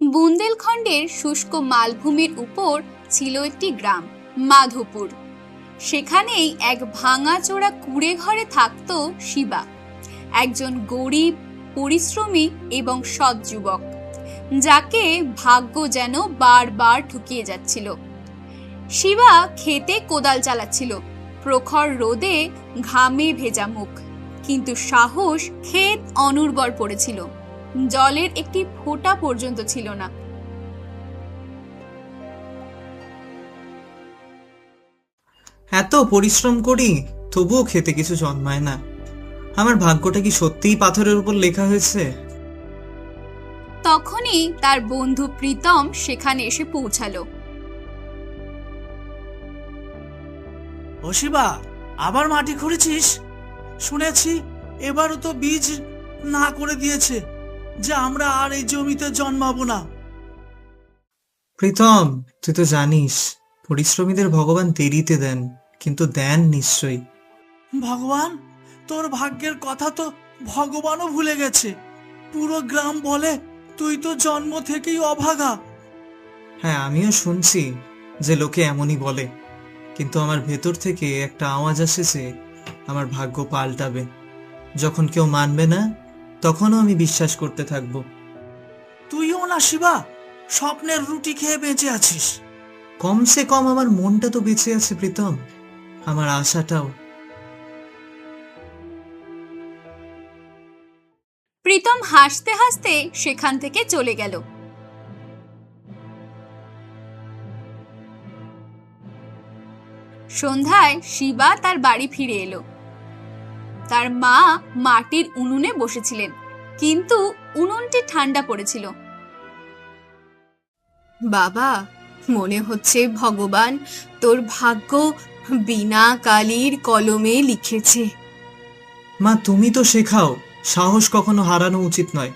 বুন্দেলখণ্ডের শুষ্ক মালভূমির উপর ছিল একটি গ্রাম, মাধোপুর। সেখানেই এক ভাঙাচোরা কুঁড়ে ঘরে থাকত শিবা, একজন গরিব, পরিশ্রমী এবং সৎ যুবক, যাকে ভাগ্য যেন বারবার ঠকিয়ে যাচ্ছিল। শিবা খেতে কোদাল চালাচ্ছিল, প্রখর রোদে ঘামে ভেজা মুখ, কিন্তু সাহস ক্ষেত অনুর্বর পড়েছিল, জলের একটি ফোঁটা পর্যন্ত ছিল না। এত পরিশ্রম করি তবুও খেতে কিছু জন্মায় না। আমার ভাগ্যটা কি সত্যিই পাথরের উপর লেখা হয়েছে? তখনই তার বন্ধু প্রীতম সেখানে এসে পৌঁছালো। ও শিবা, আবার মাটি খুঁড়েছিস? শুনেছি এবারও তো বীজ না করে দিয়েছে যে আমরা আর এই জমিতে জন্মাবো না। প্রীতম, তুই তো জানিস পরিশ্রমীদের ভগবান দেরিতে দেন, কিন্তু দেন নিশ্চয়ই। ভগবান? তোর ভাগ্যের কথা তো ভগবানও ভুলে গেছে। পুরো গ্রাম বলে তুই তো জন্ম থেকেই অভাগা। হ্যাঁ, আমিও শুনছি যে লোকে এমনই বলে, কিন্তু আমার ভেতর থেকে একটা আওয়াজ আসে যে আমার ভাগ্য পাল্টাবে। যখন কেউ মানবে না, তখনও আমি বিশ্বাস করতে থাকবো। তুইও না শিবা, স্বপ্নের রুটি খেয়ে বেঁচে আছিস। কমসে কম আমার মনটা তো বেঁচে আছে প্রীতম, আমার আশাটাও। প্রীতম হাসতে হাসতে সেখান থেকে চলে গেল। সন্ধ্যায় শিবা তার বাড়ি ফিরে এলো। তার মা মাটির উনুনে বসেছিলেন, কিন্তু উনুনটি ঠান্ডা পড়েছিল। বাবা, মনে হচ্ছে ভগবান তোর ভাগ্য বিনা কালির কলমে লিখেছে। মা, তুমি তো শেখাও সাহস কখনো হারানো উচিত নয়।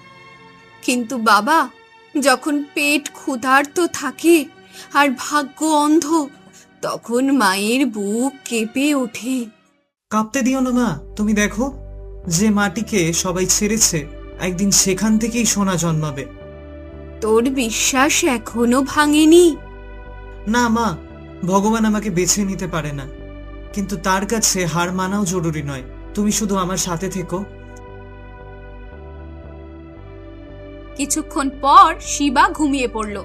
কিন্তু বাবা, যখন পেট ক্ষুধার্ত থাকে আর ভাগ্য অন্ধ, তখন মায়ের বুক কেঁপে ওঠে। কাঁপতে দিও না মা, তুমি দেখো যে মাটিকে সবাই ছেড়েছে, একদিন সেখান থেকেই সোনা জন্মাবে। তোর বিশ্বাস এখনো ভাঙেনি? না মা, ভগবান আমাকে বেছে নিতে পারে না, কিন্তু তার কাছে হার মানাও জরুরি নয়। তুমি শুধু আমার সাথে থেকো। কিছুক্ষণ পর শিবা ঘুমিয়ে পড়ল।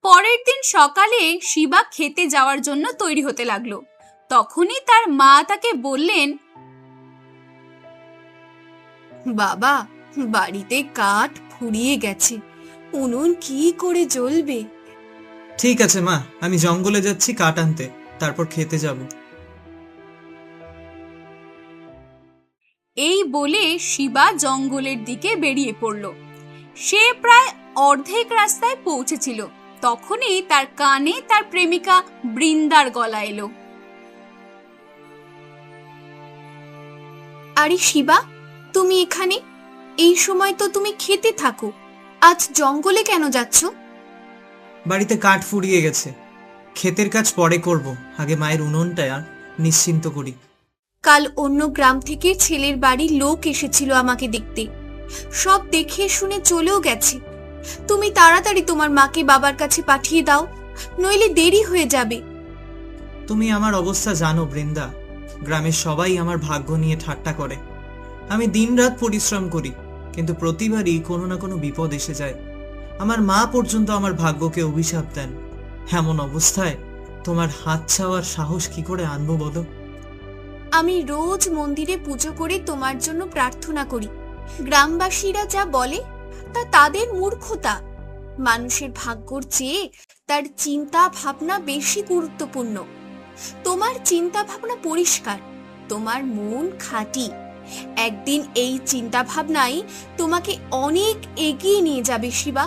পরের দিন সকালে শিবা খেতে যাওয়ার জন্য তৈরি হতে লাগলো। তখনই তার মা তাকে বললেন, বাবা, বাড়িতে কাঠ ফুরিয়ে গেছে, উনুন কি করে জ্বলবে? ঠিক আছে মা, আমি জঙ্গলে যাচ্ছি কাঠ আনতে, তারপর খেতে যাব। এই বলে শিবা জঙ্গলের দিকে বেরিয়ে পড়ল। সে প্রায় অর্ধেক রাস্তায় পৌঁছেছিল, তখনই তার কানে তার প্রেমিকা বৃন্দার গলা এলো। আরে শিবা, তুমি এখানে? এই সময় তো তুমি খেতে থাকো, আজ জঙ্গলে কেন যাচ্ছ? বাড়িতে কাঠ ফুরিয়ে গেছে, ক্ষেতের কাজ পরে করব, আগে মায়ের উনুনটা নিশ্চিন্ত করি। কাল অন্য গ্রাম থেকে ছেলের বাড়ির লোক এসেছিল আমাকে দেখতে, সব দেখে শুনে চলেও গেছে। তুমি তাড়াতাড়ি তোমার মাকে বাবার কাছে পাঠিয়ে দাও, নইলে দেরি হয়ে যাবে। তুমি আমার অবস্থা জানো বৃন্দা, গ্রামের সবাই আমার ভাগ্য নিয়ে ঠাট্টা করে। আমি দিনরাত পরিশ্রম করি, কিন্তু প্রতিবারই কোনো না কোনো বিপদ এসে যায়। আমার মা পর্যন্ত আমার ভাগ্যকে অভিশাপ দেন। এমন অবস্থায় তোমার হাত ছাওয়ার সাহস কি করে আনবো বলো? আমি রোজ মন্দিরে পুজো করে তোমার জন্য প্রার্থনা করি। গ্রামবাসীরা যা বলে তা তাদের মূর্খতা। মানুষের ভাগ্যর চেয়ে তার চিন্তা ভাবনা বেশি গুরুত্বপূর্ণ। তোমার চিন্তা ভাবনা পরিষ্কার, তোমার মন খাঁটি। একদিন এই চিন্তা ভাবনাই তোমাকে অনেক এগিয়ে নিয়ে যাবে শিবা।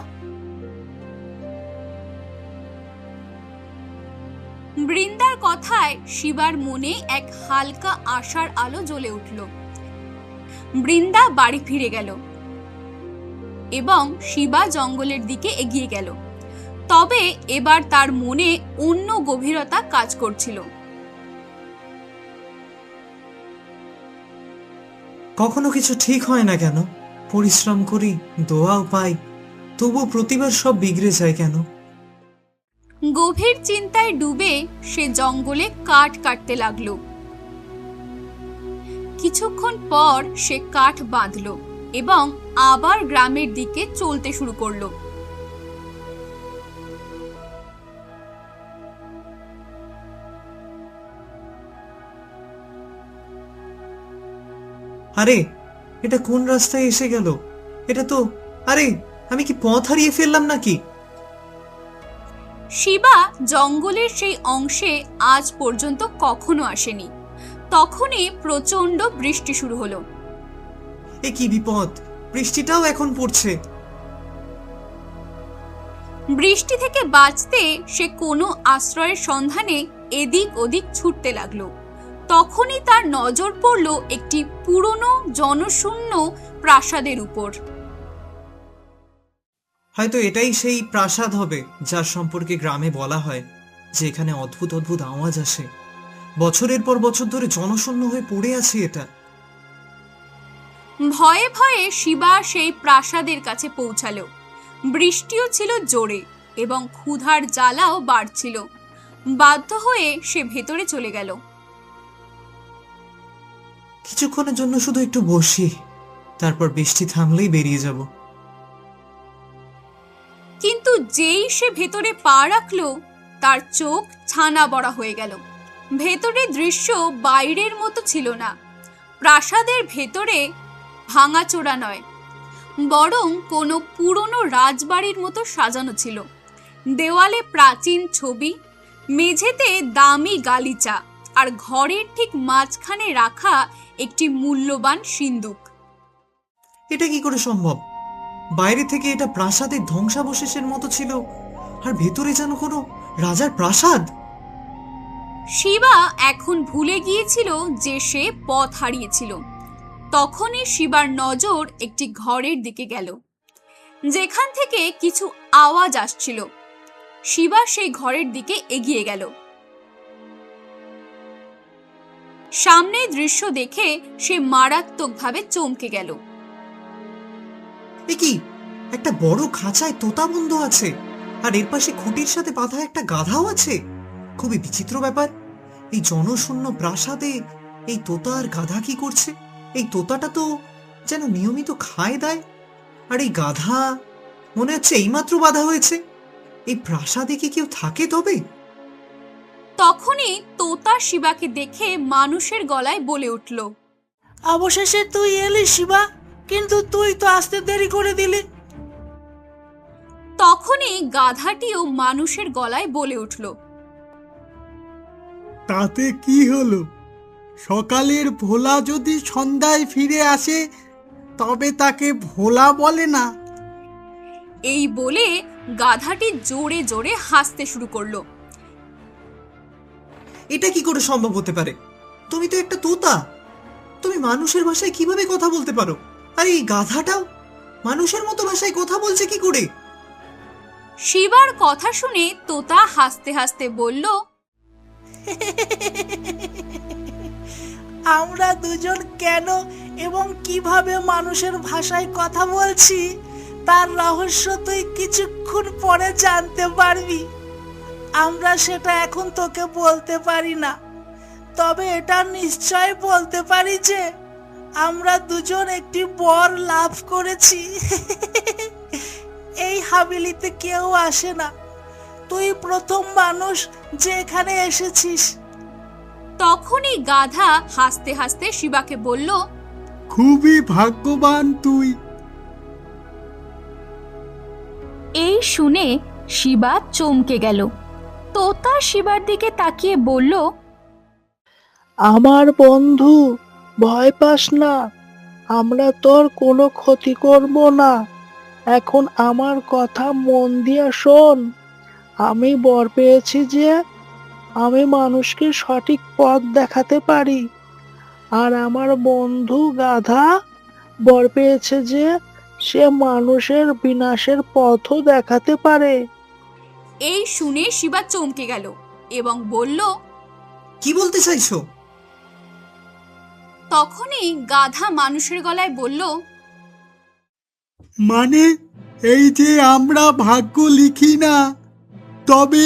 বৃন্দার কথায় শিবার মনে এক হালকা আশার আলো জ্বলে উঠল। বৃন্দা বাড়ি ফিরে গেল এবং শিবা জঙ্গলের দিকে এগিয়ে গেল। তবে এবার তার মনে অন্য গভীরতা কাজ করছিল। কখনো কিছু ঠিক হয় না কেন? পরিশ্রম করি, দোয়াও পাই, তবু প্রতিবার সব বিগড়ে যায় কেন? গভীর চিন্তায় ডুবে সে জঙ্গলে কাঠ কাটতে লাগলো। কিছুক্ষণ পর সে কাঠ বাঁধলো এবং আবার গ্রামের দিকে চলতে শুরু করলো। আরে, এটা কোন রাস্তায় এসে গেল? এটা তো, আরে, আমি কি পথ হারিয়ে ফেললাম নাকি? শিবা জঙ্গলের সেই অংশে আজ পর্যন্ত কখনো আসেনি। তখনই প্রচন্ড বৃষ্টি শুরু হলো। এ কি বিপদ! বৃষ্টিটাও এখন পড়ছে। বৃষ্টি থেকে বাঁচতে সে কোনো আশ্রয়ের সন্ধানে এদিক ওদিক ছুটতে লাগলো। তখনই তার নজর পড়ল একটি পুরনো জনশূন্য প্রাসাদের উপর। হয়তো এটাই সেই প্রাসাদ হবে যার সম্পর্কে গ্রামে বলা হয় যে এখানে অদ্ভুত অদ্ভুত আওয়াজ আসে। বছরের পর বছর ধরে জনশূন্য হয়ে পড়ে আছে এটা। ভয়ে ভয়ে শিবা সেই প্রাসাদের কাছে পৌঁছালো। বৃষ্টিও ছিল জোরে এবং ক্ষুধার জ্বালাও বাড়ছিল। বাধ্য হয়ে সে ভেতরে চলে গেল। কিছুক্ষণের জন্য শুধু একটু বসি, তারপর বৃষ্টি থামলেই বেরিয়ে যাব। কিন্তু যেই সে ভেতরে পা রাখলো, তার চোখ ছানা বড়া হয়ে গেল। ভেতরের দৃশ্য বাইরের মতো ছিল না। প্রাসাদের ভেতরে ভাঙাচোরা নয়, বরং কোনো পুরনো রাজবাড়ির মতো সাজানো ছিল। দেওয়ালে প্রাচীন ছবি, মেঝেতে দামি গালিচা, আর ঘরের ঠিক মাঝখানে রাখা একটি মূল্যবান সিন্দুক। এটা কি করে সম্ভব? বাইরে থেকে এটা প্রাসাদের ধ্বংসাবশেষের মতো ছিল, আর ভেতরে যেন কোনো রাজার প্রাসাদ। শিবা এখন ভুলে গিয়েছিল যে সে পথ হারিয়েছিল। তখনই শিবার নজর একটি ঘরের দিকে গেল, যেখান থেকে কিছু আওয়াজ আসছিল। শিবা সেই ঘরের দিকে এগিয়ে গেল। সামনের দৃশ্য দেখে সে মারাত্মকভাবে চমকে গেল। এ কি? একটা বড় খাঁচায় তোতা বন্ধ আছে, আর এর পাশে খুঁটির সাথে বাঁধা একটা গাধাও আছে। খুবই বিচিত্র ব্যাপার। এই জনশূন্য প্রাসাদে এই তোতা আর গাধা কি করছে? এই তোতাটা তো যেন নিয়মিত খায় দায়, আর এই গাধা মনে হচ্ছে এইমাত্র বাঁধা হয়েছে। এই প্রাসাদে কি কেউ থাকে তবে? তখনই তোতা শিবাকে দেখে মানুষের গলায় বলে উঠল, অবশেষে তুই এলি শিবা, কিন্তু তুই তো আসতে দেরি করে দিলি। তখনই গাধাটিও মানুষের গলায় বলে উঠল, তাতে কি হলো? সকালের ভোলা যদি সন্ধ্যায় ফিরে আসে তবে তাকে ভোলা বলে না। এই বলে গাধাটি জোরে জোরে হাসতে শুরু করলো। এটা কি করে সম্ভব হতে পারে? তুমি তো একটা তোতা, তুমি মানুষের ভাষায় কিভাবে কথা বলতে পারো? আর এই গাধাটাও মানুষের মতো ভাষায় কথা বলছে কি করে? শিবার কথা শুনে তোতা হাসতে হাসতে বলল, আমরা দুজন কেন এবং কিভাবে মানুষের ভাষায় কথা বলছি তার রহস্য তুই কিছুক্ষণ পরে জানতে পারবি। আমরা সেটা এখন তোকে বলতে পারি না, তবে এটা নিশ্চয় বলতে পারি যে আমরা দুজন একটি বর লাভ করেছি। এই হাবিলিতে কেউ আসে না, তুই প্রথম মানুষ যে এখানে এসেছিস। তখনই গাধা হাসতে হাসতে শিবাকে বলল, খুবই ভাগ্যবান তুই। এই শুনে শিবা চমকে গেল। তোতা শিবার দিকে তাকিয়ে বলল, আমার বন্ধু, ভয় পাস না, আমরা তোর কোনো ক্ষতি করব না। এখন আমার কথা মন দিয়ে শোন। আমি বর পেয়েছি যে আমি মানুষকে সঠিক পথ দেখাতে পারি, আর আমার বন্ধু গাধা বর পেয়েছে যে সে মানুষের বিনাশের পথও দেখাতে পারে। এই শুনে শিবা চমকে গেল এবং বলল, কি বলতে চাইছো? তখনই গাধা মানুষের গলায় বলল, মানে এই যে আমরা ভাগ্য লিখি না, তবে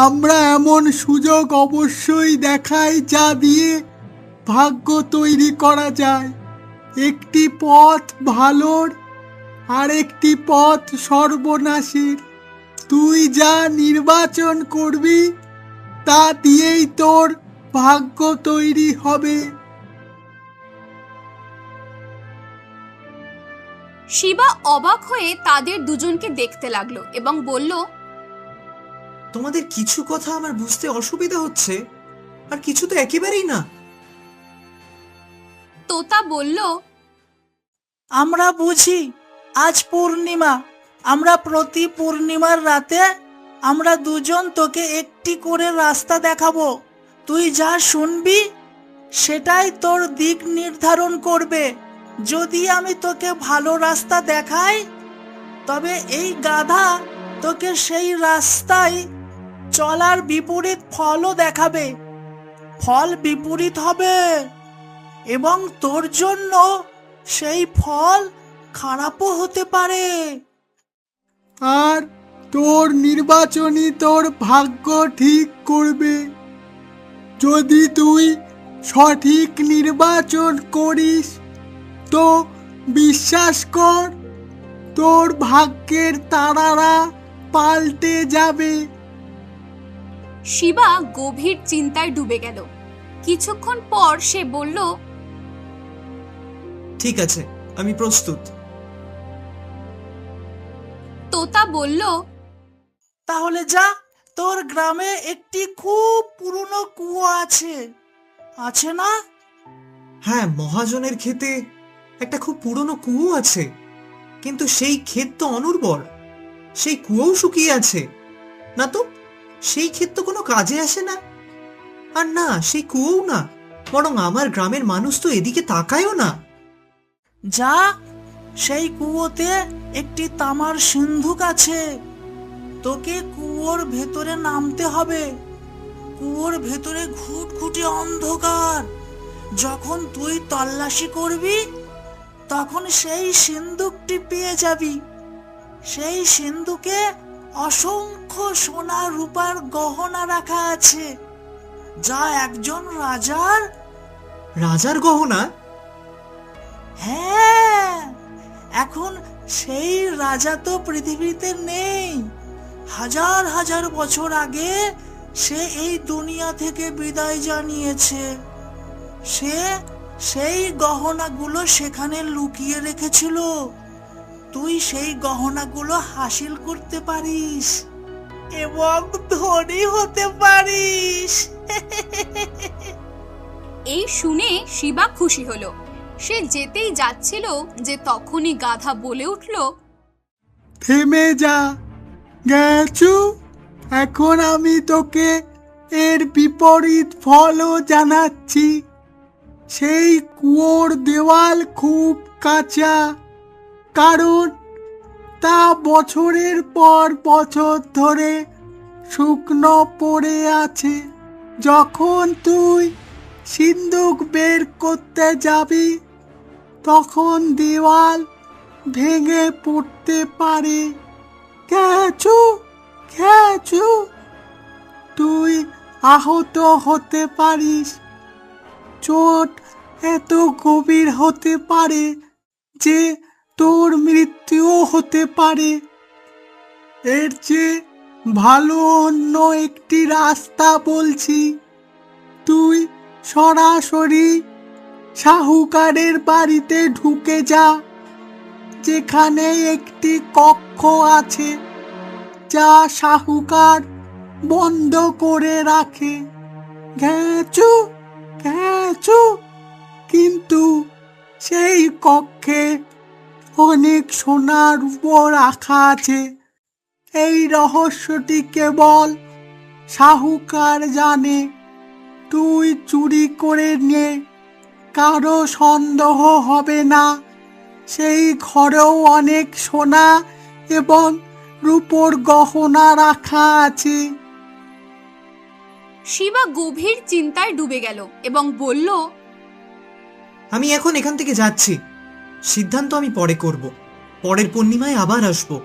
আমরা এমন সুযোগ অবশ্যই দেখাই যা দিয়ে ভাগ্য তৈরি করা যায়। একটি পথ ভালোর আর একটি পথ সর্বনাশের। তুই যা নির্বাচন করবি তা দিয়েই তোর ভাগ্য তৈরি হবে। শিবা অবাক হয়ে তাদের দুজনকে দেখতে লাগলো এবং বলল, তোমাদের কিছু কথা আমার বুঝতে অসুবিধা হচ্ছে, আর কিছু তো একেবারেই না। তোতা বলল, আমরা বুঝি আজ পূর্ণিমা, আমরা প্রতি পূর্ণিমার রাতে আমরা দুজন তোকে একটি করে রাস্তা দেখাবো। তুই যা শুনবি সেটাই তোর দিক নির্ধারণ করবে। যদি আমি তোকে ভালো রাস্তা দেখাই, তবে এই গাধা তোকে সেই রাস্তায় চলার বিপরীত ফলও দেখাবে। ফল বিপরীত হবে এবং তোর জন্য সেই ফল খারাপও হতে পারে। আর তোর নির্বাচনই তোর ভাগ্য ঠিক করবে। যদি তুই সঠিক নির্বাচন করিস তো বিশ্বাস কর, তোর ভাগ্যের তারারা পাল্টে যাবে। শিবা গভীর চিন্তায় ডুবে গেল। কিছুক্ষণ পর সে বলল, ঠিক আছে, আমি প্রস্তুত। তোতা বলল, তাহলে যা, তোর গ্রামে একটি খুব পুরনো কুয়ো আছে, আছে না? হ্যাঁ, মহাজনের ক্ষেতে একটা খুব পুরনো কুয়ো আছে, কিন্তু সেই ক্ষেত তো অনুর্বর, সেই কুয়োও শুকিয়ে আছে। না তো, সেই ক্ষেত তো কোনো কাজে আসে না। আর না, সেই কুয়োও না, বরং আমার গ্রামের মানুষ তো এদিকে তাকায়ও না। যা, সেই কুয়োতে একটি তামার সিন্ধুক আছে। তোকে কুয়োর ভেতরে নামতে হবে। কুয়োর ভেতরে ঘুটঘুটে অন্ধকার। যখন তুই তল্লাশি করবি, তখন সেই সিন্ধুকটি পেয়ে যাবি। সেই সিন্ধুকে অসংখ্য সোনা রূপার গহনা রাখা আছে, যা একজন রাজার গহনা? হ্যাঁ, এখন সেই রাজা তো পৃথিবীতে নেই। হাজার হাজার বছর আগে সে এই দুনিয়া থেকে বিদায় জানিয়েছে। সে সেই গহনাগুলো সেখানে লুকিয়ে রেখেছিল। তুই সেই গহনাগুলো হাসিল করতে পারিস এবং ধনী হতে পারিস। এই শুনে শিবা খুশি হলো। সে যেতেই যাচ্ছিল যে তখনই গাধা বলে উঠল, থেমে যা গেছু, এখন আমি তোকে এর বিপরীত ফলও জানাচ্ছি। সেই কুয়োর দেওয়াল খুব কাঁচা, কারণ তা বছরের পর বছর ধরে শুকনো পড়ে আছে। যখন তুই সিন্দুক বের করতে যাবি, তখন দেওয়াল ভেঙে পড়তে পারে। খেচু খেচু, তুই আহত হতে পারিস। চোট এত গভীর হতে পারে যে তোর মৃত্যুও হতে পারে। এর চেয়ে ভালো অন্য একটি রাস্তা বলছি। তুই সরাসরি সাহুকারের বাড়িতে ঢুকে যা, যেখানে একটি কক্ষ আছে যা সাহুকার বন্ধ করে রাখে। ঘ্যাচু ঘ্যাচু, কিন্তু সেই কক্ষে অনেক সোনার উপর রাখা আছে। এই রহস্যটি কেবল সাহুকার জানে। তুই চুরি করে নে, কারো সন্দেহ হবে না। সেই ঘরেও অনেক সোনা এবং রূপোর গহনা রাখা আছে। শিবা গভীর চিন্তায় ডুবে গেল এবং বলল, আমি এখন এখান থেকে যাচ্ছি। সিদ্ধান্ত আমি পরে করব, পরের পূর্ণিমায় আবার আসবো।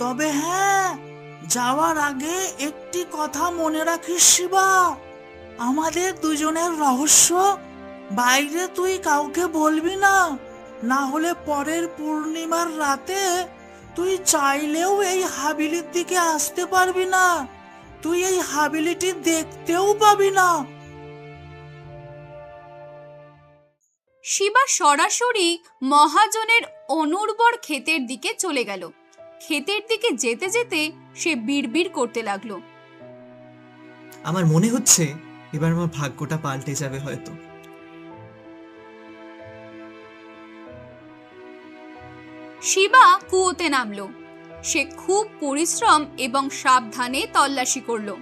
তবে হ্যাঁ, যাওয়ার আগে একটি কথা মনে রাখিস শিবা, আমাদের দুজনের রহস্য বাইরে তুই কাউকে বলবি না, না হলে পরের পূর্ণিমার রাতে তুই চাইলেও এই হাবিলির দিকে আসতে পারবি না, তুই এই হাবিলিটি দেখতেও পাবি না। শিবা সরাসরি মহাজনের অনুর্বর ক্ষেতের দিকে চলে গেল। ক্ষেতের দিকে যেতে যেতে সে বিড়বিড় করতে লাগলো, আমার মনে হচ্ছে এবার আমার ভাগ্যটা পাল্টে যাবে হয়তো। শিবা কুয়োতে নামলো। সে খুব পরিশ্রম এবং সাবধানে তল্লাশি করলো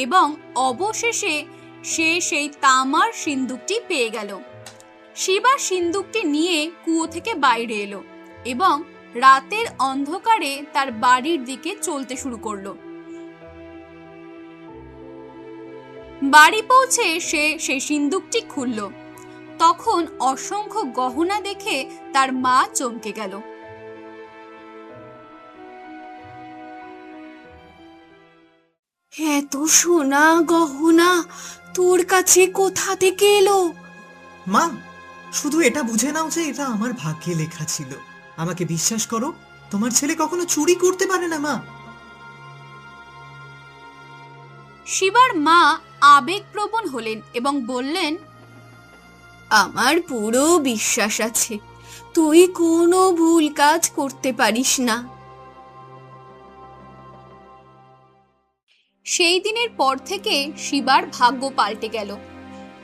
এবং অবশেষে সে সেই তামার সিন্দুকটি পেয়ে গেল। শিবা সিন্দুকটি নিয়ে কুয়ো থেকে বাইরে এলো এবং রাতের অন্ধকারে তার বাড়ির দিকে চলতে শুরু করলো। বাড়ি পৌঁছে সে সেই সিন্দুকটি খুলল। তখন অসংখ্য গহনা দেখে তার মা চমকে গেল। এত সোনা গহনা তোর কাছে কোথা থেকে এলো? মা, শুধু এটা বুঝে নাও যে এটা আমার ভাগ্যে লেখা ছিল। আমাকে বিশ্বাস করো, তোমার ছেলে কখনো চুরি করতে পারে না মা। শিবার মা আবেগপ্রবণ হলেন এবং বললেন, আমার পুরো বিশ্বাস আছে তুই কোনো ভুল কাজ করতে পারিস না। সেই দিনের পর থেকে শিবার ভাগ্য পাল্টে গেল।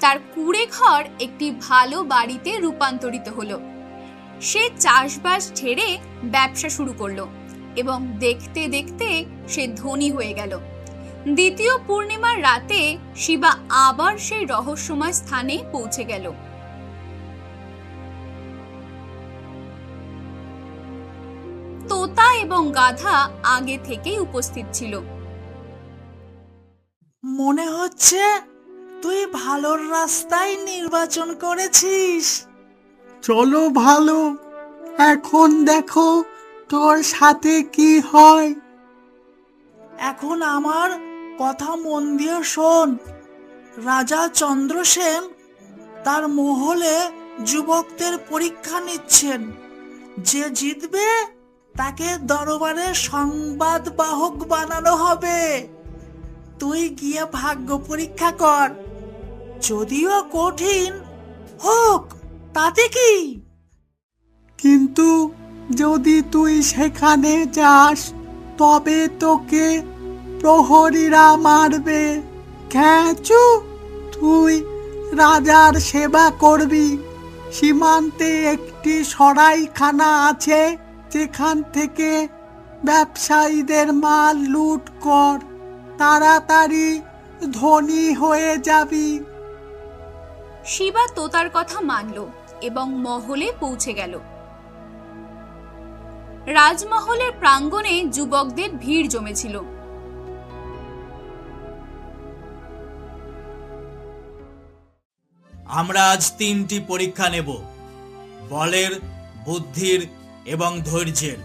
তার কুঁড়ে ঘর একটি ভালো বাড়িতে রূপান্তরিত হলো। সে চাষবাস ছেড়ে ব্যবসা শুরু করলো এবং দেখতে দেখতে সে ধনী হয়ে গেল। দ্বিতীয় পূর্ণিমার রাতে শিবা আবার সেই রহস্যময় স্থানে পৌঁছে গেল। তোতা এবং গাধা আগে থেকেই উপস্থিত ছিল। মনে হচ্ছে তুই ভালোর রাস্তাই নির্বাচন করেছিস। চলো ভালো, এখন দেখো তোর সাথে কি হয়। এখন আমার কথা মন দিয়ে শোন। রাজা চন্দ্রসেন তার মহলে যুবকদের পরীক্ষা নিচ্ছেন। যে জিতবে তাকে দরবারে সংবাদ বাহক বানানো হবে। তুই গিয়ে ভাগ্য পরীক্ষা কর, যদিও কঠিন হোক তাতে কি। কিন্তু যদি তুই সেখানে যাস তবে তোকে প্রহরীরা মারবে। খেচু, তুই রাজার সেবা করবি। সীমান্তে একটি সরাইখানা আছে, যেখান থেকে ব্যবসায়ীদের মাল লুট কর। তাড়াতাড়ি ধনী হয়ে যাবি। শিবা তোতার কথা মানল এবং মহলে পৌঁছে গেল। রাজমহলের প্রাঙ্গণে যুবকদের ভিড় জমেছিল। আমরা আজ 3টি পরীক্ষা নেব, বলের, বুদ্ধির এবং ধৈর্যের।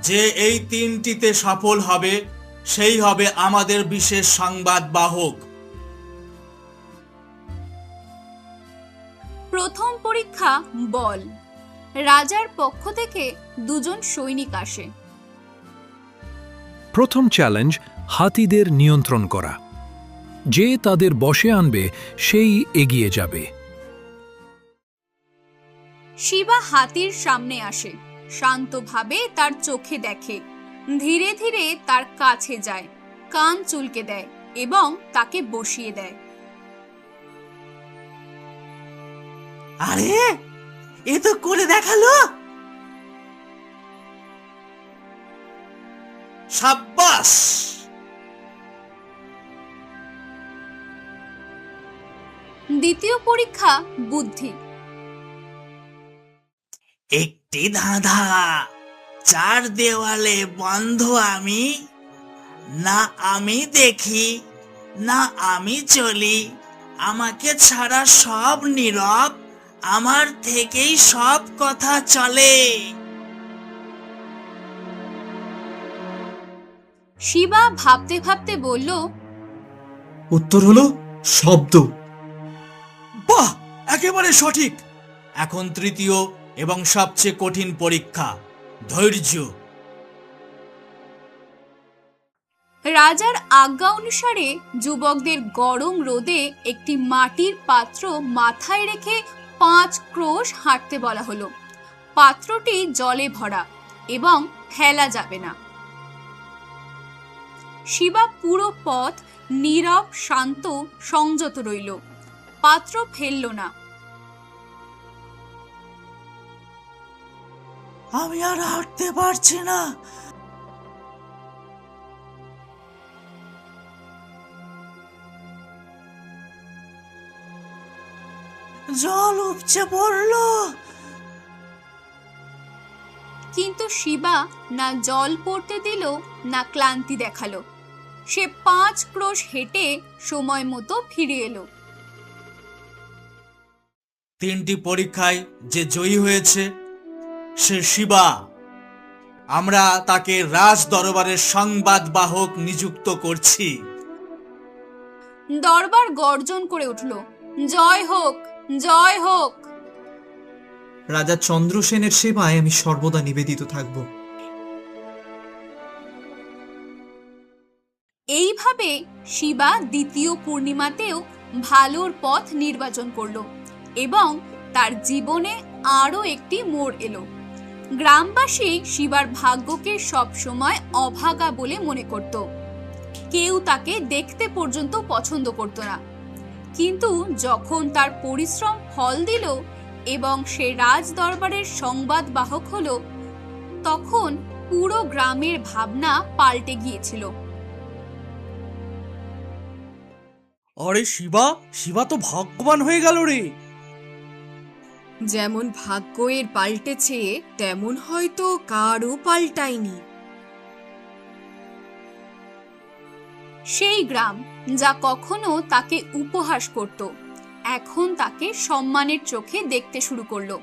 যে এই 3টিতে সফল হবে সেই হবে আমাদের বিশেষ সংবাদ বাহক। প্রথম পরীক্ষা বল। রাজার পক্ষ থেকে 2 জন সৈনিক আসে। প্রথম চ্যালেঞ্জ হাতিদের নিয়ন্ত্রণ করা। যে তাদের বশে আনবে সেই এগিয়ে যাবে। শিবা হাতির সামনে আসে, শান্তভাবে তার চোখে দেখে, ধীরে ধীরে তার কাছে যায়, কান চুলকে দেয় এবং তাকে বসিয়ে দেয়। আরে, এ তো করে দেখালো। সাব্বাস! দ্বিতীয় পরীক্ষা বুদ্ধি। একটি ধাঁধা, 4 দেওয়ালে বন্ধ আমি, না আমি দেখি না আমি চলি, আমাকে ছাড়া সব নীরব, আমার থেকেই সব কথা চলে। শিবা ভাবতে ভাবতে বলল, উত্তর হলো শব্দ। বাহ, একেবারে সঠিক। এখন তৃতীয় এবং সবচেয়ে কঠিন পরীক্ষা, ধৈর্য। রাজার আজ্ঞা অনুসারে যুবকদের গরম রোদে একটি মাটির পাত্র মাথায় রেখে 5 ক্রোশ হাঁটতে বলা হলো। পাত্রটি জলে ভরা এবং ফেলা যাবে না। শিবা পুরো পথ নীরব, শান্ত, সংযত রইল। পাত্র ফেলল না। আমি আর হাঁটতে পারছি না। জল উপচে পড়ল। কিন্তু শিবা না জল পড়তে দিল, না ক্লান্তি দেখালো। সে 5 ক্রোশ হেঁটে সময় মতো ফিরে এলো। 3টি পরীক্ষায় যে জয়ী হয়েছে সে শিবা। আমরা তাকে রাজ দরবারের সংবাদ বাহক নিযুক্ত করছি। দরবার গর্জন করে উঠল, জয় হোক, জয় হোক। রাজা চন্দ্রসেনের সেবায় আমি সর্বদা নিবেদিত থাকব। এইভাবে শিবা দ্বিতীয় পূর্ণিমাতেও ভালোর পথ নির্বাচন করল এবং তার জীবনে আরো একটি মোড় এলো। গ্রামবাসী শিবার ভাগ্যকে সবসময় অভাগা বলে মনে করত। কেউ তাকে দেখতে পর্যন্ত পছন্দ করত না। কিন্তু যখন তার পরিশ্রম ফল দিল এবং সে রাজ দরবারের সংবাদ বাহক হলো, তখন পুরো গ্রামের ভাবনা পাল্টে গিয়েছিল। আরে শিবা, শিবা তো ভাগ্যবান হয়ে গেল রে। যেমন ভাগ্য এর পাল্টেছে, তেমন হয়তো কারও পাল্টায়নি। সেই গ্রাম যা কখনো তাকে উপহাস করত, এখন তাকে সম্মানের চোখে দেখতে শুরু করলো।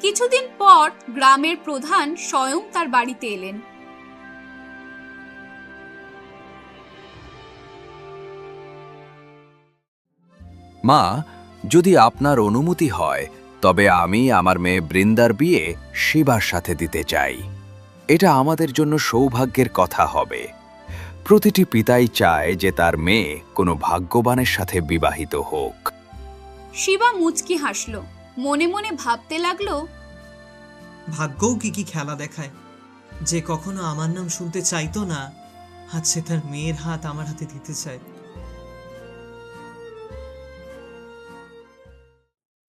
কিছুদিন পর গ্রামের প্রধান স্বয়ং তার বাড়িতে এলেন। মা, যদি আপনার অনুমতি হয় তবে আমি আমার মেয়ে বৃন্দার বিয়ে শিবার সাথে দিতে চাই। এটা আমাদের জন্য সৌভাগ্যের কথা হবে। প্রতিটি পিতাই চায় যে তার মেয়ে কোনো ভাগ্যবানের সাথে বিবাহিত হোক। শিবা মুচকি হাসল, মনে মনে ভাবতে লাগলো, ভাগ্যও কি কি খেলা দেখায়। যে কখনো আমার নাম শুনতে চাইতো না, আজ সে তার মেয়ের হাত আমার হাতে দিতে চায়।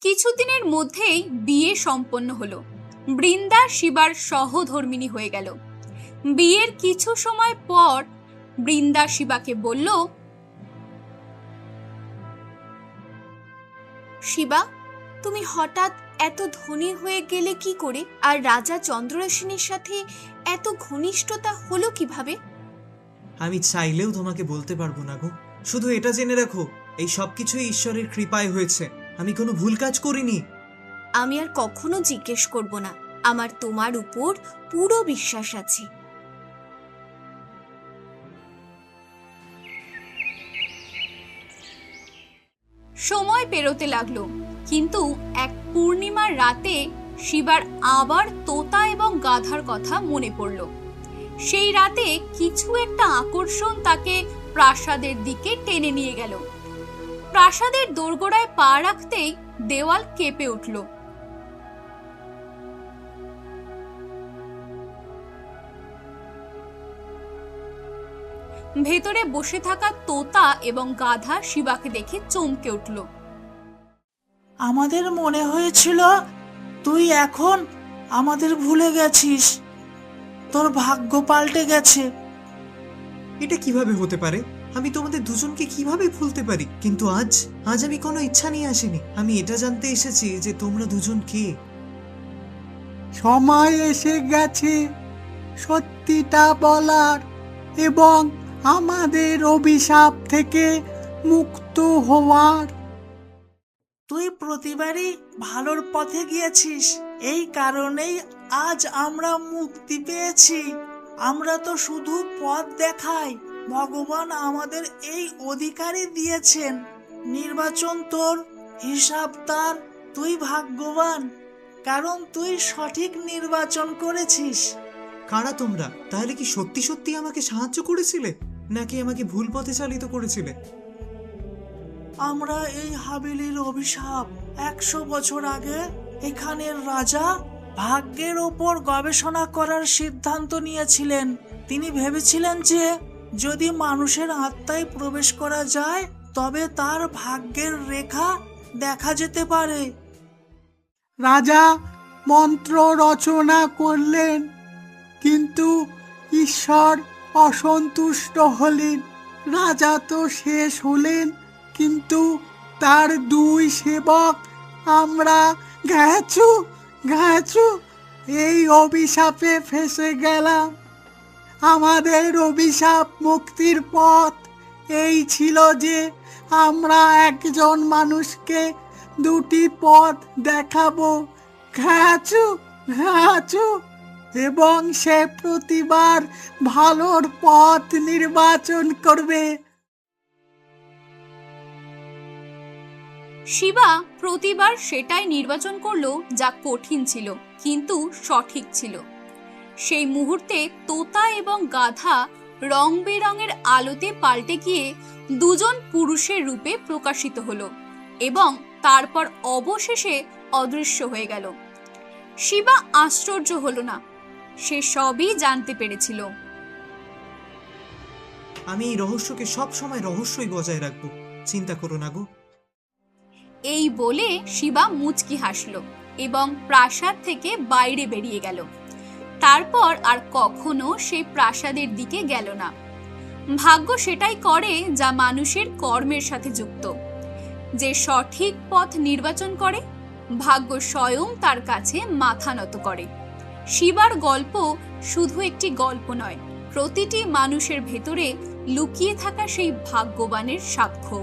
কিছুদিনের মধ্যেই বিয়ে সম্পন্ন হলো। বৃন্দা শিবার সহধর্মিণী হয়ে গেল। বিয়ের কিছু সময় পর বৃন্দা শিবাকে বলল, শিবা, তুমি হঠাৎ এত ধনী হয়ে গেলে কি করে? আর রাজা চন্দ্রসেনের সাথে এত ঘনিষ্ঠতা হলো কিভাবে? আমি চাইলেও তোমাকে বলতে পারবো না গো। শুধু এটা জেনে রাখো, এই সবকিছুই ঈশ্বরের কৃপায় হয়েছে। আমি কোনো ভুল কাজ করিনি। আমি আর কখনো জিজ্ঞেস করব না। আমার তোমার উপর পুরো বিশ্বাস আছে। সময় পেরোতে লাগলো, কিন্তু এক পূর্ণিমার রাতে শিবার আবার তোতা এবং গাধার কথা মনে পড়ল। সেই রাতে কিছু একটা আকর্ষণ তাকে প্রাসাদের দিকে টেনে নিয়ে গেল। প্রাসাদের দোরগোড়ায় পা রাখতেই দেওয়াল কেঁপে উঠল। ভেতরে বসে থাকা তোতা এবং গাধা শিবাকে দেখে চমকে উঠল। আমাদের মনে হয়েছিল তুই এখন আমাদের ভুলে গেছিস। তোর ভাগ্য পাল্টে গেছে। এটা কিভাবে হতে পারে? আমি তোমাদের দুজনকে কিভাবে ভুলতে পারি? কিন্তু আজ আমি কোনো ইচ্ছা নিয়ে আসিনি। আমি এটা জানতে এসেছি যে তোমরা দুজন কে। সময় এসে গেছে সত্যিটা বলার এবং আমাদের অভিশাপ থেকে মুক্ত হওয়ার। তুই প্রতিবারই ভালোর পথে গিয়েছিস, এই কারণেই আজ আমরা মুক্তি পেয়েছি। আমরা তো শুধু পথ দেখাই, ভগবান আমাদের এই অধিকারই দিয়েছেন। নির্বাচন তোর, হিসাব তার। তুই ভাগ্যবান, কারণ তুই সঠিক নির্বাচন করেছিস। কারা তোমরা? তাহলে কি সত্যি সত্যি আমাকে সাহায্য করেছিলে, নাকি আমাকে ভুল পথে চালিত করেছিলে? আমরা এই হাভেলির অভিশাপ। 100 বছর আগে এখানের রাজা ভাগ্যের ওপর গবেষণা করার সিদ্ধান্ত নিয়েছিলেন। তিনি ভেবেছিলেন যে যদি মানুষের আত্মায় প্রবেশ করা যায় তবে তার ভাগ্যের রেখা দেখা যেতে পারে। রাজা মন্ত্র রচনা করলেন, কিন্তু ঈশ্বর অসন্তুষ্ট হলেন। রাজা তো শেষ হলেন, কিন্তু তার 2 সেবক আমরা ঘ্যাচু এই অভিশাপে ফেসে গেলাম। আমাদের অভিশাপ মুক্তির পথ এই ছিল যে আমরা একজন মানুষকে 2টি পথ দেখাবো, ঘ্যাচু, এবং সে প্রতিবার ভালোর পথ নির্বাচন করবে। শিবা প্রতিবার সেটাই নির্বাচন করলো যা কঠিন ছিল কিন্তু সঠিক ছিল। সেই মুহূর্তে তোতা এবং গাধা রং বেরঙের আলোতে পাল্টে গিয়ে 2জন পুরুষের রূপে প্রকাশিত হলো এবং তারপর অবশেষে অদৃশ্য হয়ে গেল। শিবা আশ্চর্য হলো না, সে সবই জানতে পেরেছিল। আমি এই রহস্যকে সব সময় রহস্যই বজায় রাখবো, চিন্তা করো না গো। এই বলে শিবা মুচকি হাসল এবং প্রাসাদ থেকে বাইরে বেরিয়ে গেল। তারপর আর কখনো সেই প্রাসাদের দিকে গেল না। ভাগ্য সেটাই করে যা মানুষের কর্মের সাথে যুক্ত। যে সঠিক পথ নির্বাচন করে, ভাগ্য স্বয়ং তার কাছে মাথা নত করে। শিবার গল্প শুধু একটি গল্প নয়, প্রতিটি মানুষের ভেতরে লুকিয়ে থাকা সেই ভাগ্যবানের সাক্ষ্য।